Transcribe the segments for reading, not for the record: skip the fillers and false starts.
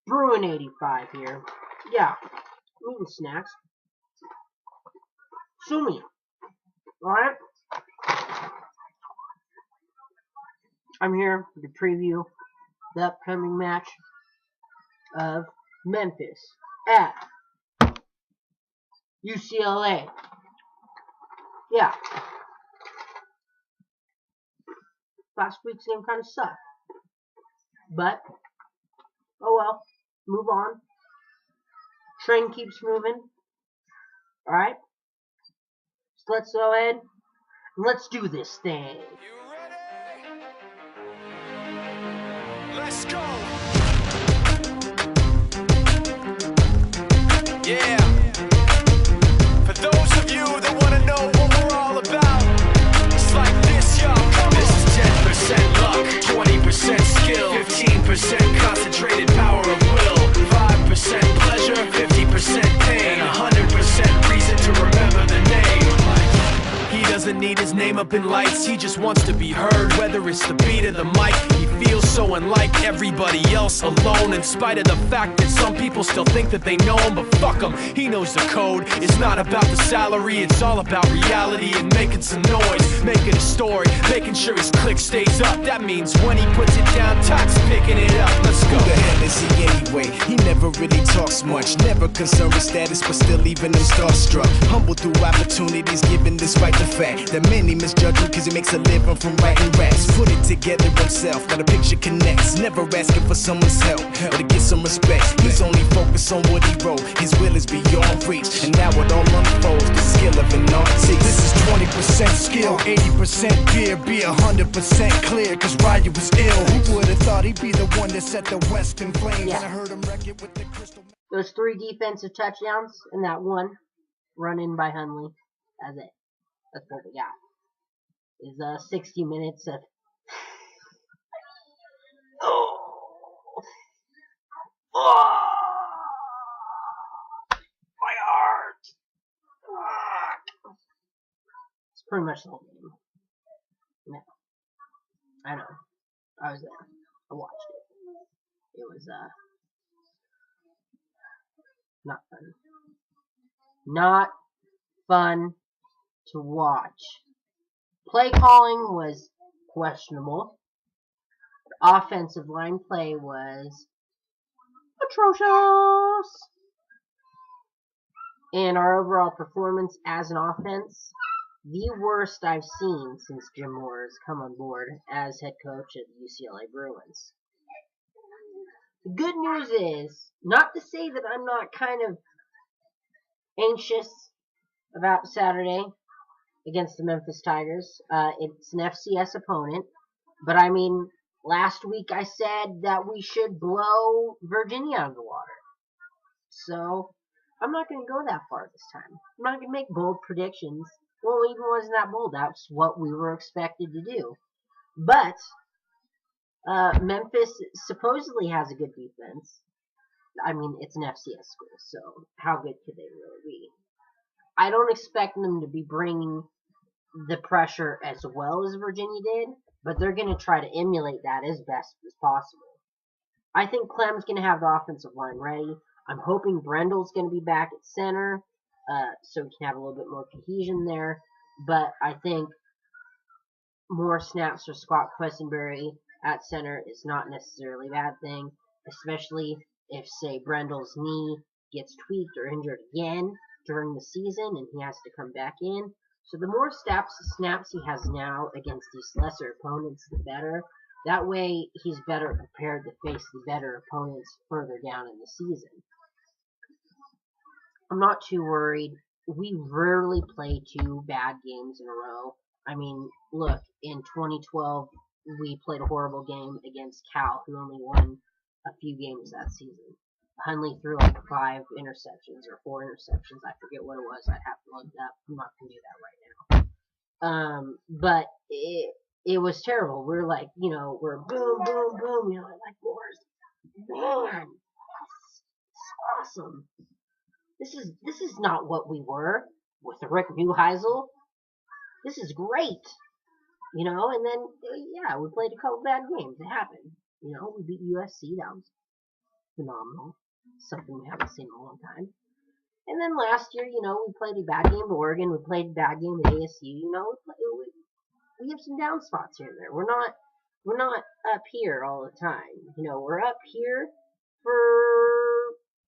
Bruin 85 here. Yeah, I'm eating snacks. Sue me. Alright? I'm here to preview the upcoming match of Memphis at UCLA. Yeah. Last week's game kind of sucked. But, oh well. Move on. Train keeps moving. Alright? So let's go ahead and let's do this thing. You ready? Let's go. Yeah. For those of you that want to know what we're all about, it's like this, y'all. This is 10% luck, 20% skill, 15% concentrated power of will, 5% pleasure, 50% pain, and 100% reason to remember the name. He doesn't need his name up in lights, he just wants to be heard, whether it's the beat or the mic. He feels so unlike everybody else, alone, in spite of the fact that some people still think that they know him, but fuck him, he knows the code. It's not about the salary, it's all about reality and making some noise, making a story, making sure his click stays up. That means when he puts it down, Tox picking it up. Let's go. Who the hell is he anyway? He never really talks much, never concerned with status, but still leaving him starstruck. Humble through opportunities, given despite the fact that many misjudge him because he makes a living from writing raps. Put it together himself, got a picture connects, never asking for someone's help or to get some respect. He's only focused on what he wrote, his will is beyond reach, and now it all unfolds, the skill of an artist. This is 20% skill, 80% fear, be 100% clear, cause Ryu was ill. Who would've thought he'd be the one that set the West in flames? Yeah. I heard him wreck it with the crystal. Those 3 defensive touchdowns and that 1 run in by Hundley. That's it. That's what we got. Is 60 minutes of my heart. It's pretty much the whole game. Yeah. I know. I was there. I watched it. It was not fun. Not fun to watch. Play calling was questionable. The offensive line play was atrocious. And our overall performance as an offense, the worst I've seen since Jim Moore has come on board as head coach of the UCLA Bruins. The good news is, not to say that I'm not kind of anxious about Saturday against the Memphis Tigers. It's an FCS opponent, but I mean, last week I said that we should blow Virginia out of the water. So, I'm not going to go that far this time. I'm not going to make bold predictions. Well, it even wasn't that bold. That's what we were expected to do. But, Memphis supposedly has a good defense. I mean, it's an FCS school, so how good could they really be? I don't expect them to be bringing the pressure as well as Virginia did, but they're going to try to emulate that as best as possible. I think Clem's going to have the offensive line ready. I'm hoping Brendel's going to be back at center, so we can have a little bit more cohesion there. But I think more snaps for Scott Quessenberry at center is not necessarily a bad thing, especially if, say, Brendel's knee gets tweaked or injured again during the season and he has to come back in. So the more snaps he has now against these lesser opponents, the better. That way, he's better prepared to face the better opponents further down in the season. I'm not too worried. We rarely play 2 bad games in a row. I mean, look, in 2012, we played a horrible game against Cal, who only won a few games that season. Hundley threw like 5 interceptions or 4 interceptions. I forget what it was. I'd have to look it up. I'm not going to do that right now. But it was terrible. We're like, we're boom, boom, boom. Like Boars. Man, this is awesome. This is not what we were with Rick Neuheisel. This is great. And then, yeah, we played a couple bad games. It happened. We beat USC. That was phenomenal. Something we haven't seen in a long time. And then last year, you know, we played a bad game at Oregon. We played a bad game at ASU. You know, we have some down spots here and there. We're not up here all the time. You know, we're up here for,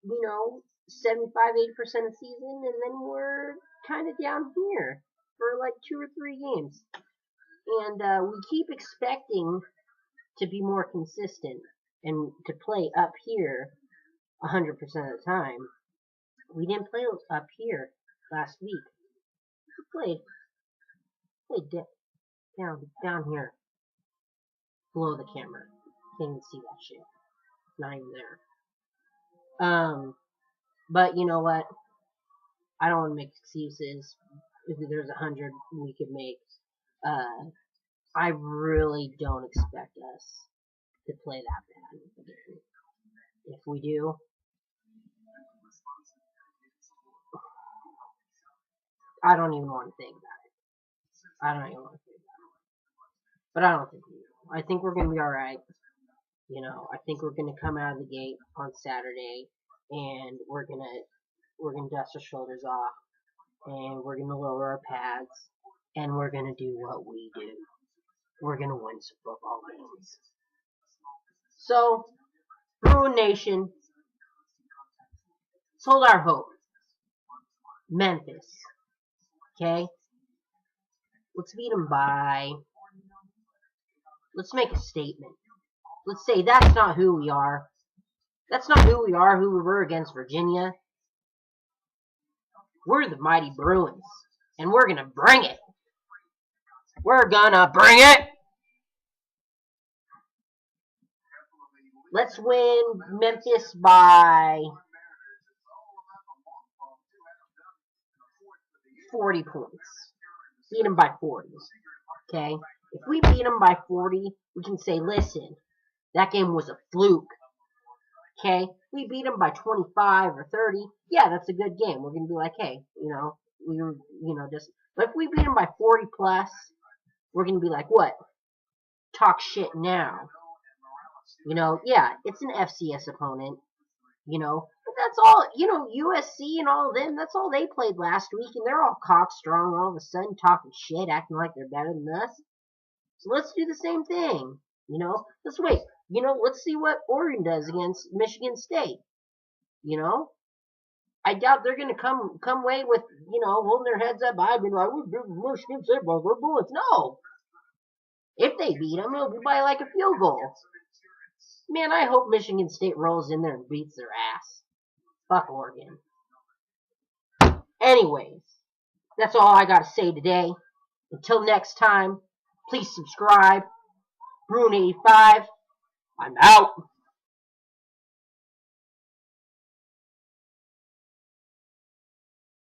you know, 75-80% of the season, and then we're kind of down here for like 2 or 3 games. And we keep expecting to be more consistent and to play up here 100% of the time. We didn't play up here last week. We played down here below the camera. Can't even see that shit. Not even there. But you know what? I don't want to make excuses. If there's 100 we could make. I really don't expect us to play that bad again. If we do, I don't even want to think about it. I don't even want to think about it. But I don't think we will. I think we're going to be alright. You know, I think we're going to come out of the gate on Saturday, and we're going to dust our shoulders off, and we're going to lower our pads, and we're going to do what we do. We're going to win some football games. So, Bruin Nation, let's hold our hope. Memphis. Okay? Let's beat them by... Let's make a statement. Let's say that's not who we are. That's not who we are, who we were against Virginia. We're the mighty Bruins. And we're going to bring it. We're going to bring it. Let's win Memphis by 40 points. Beat them by 40. Okay? If we beat them by 40, we can say, listen, that game was a fluke. Okay? We beat them by 25 or 30. Yeah, that's a good game. We're going to be like, hey, you know, we were, you know, just... But if we beat them by 40 plus, we're going to be like, what? Talk shit now. You know, yeah, it's an FCS opponent. You know, but that's all, you know, USC and all of them, that's all they played last week, and they're all cock strong all of a sudden, talking shit, acting like they're better than us. So let's do the same thing. You know, let's wait. You know, let's see what Oregon does against Michigan State. You know, I doubt they're going to come away with, you know, holding their heads up. I've been like, we're Michigan State, but we're Bullets. No. If they beat them, it'll be by like a field goal. Man, I hope Michigan State rolls in there and beats their ass. Fuck Oregon. Anyways, that's all I got to say today. Until next time, please subscribe. Bruin85, I'm out.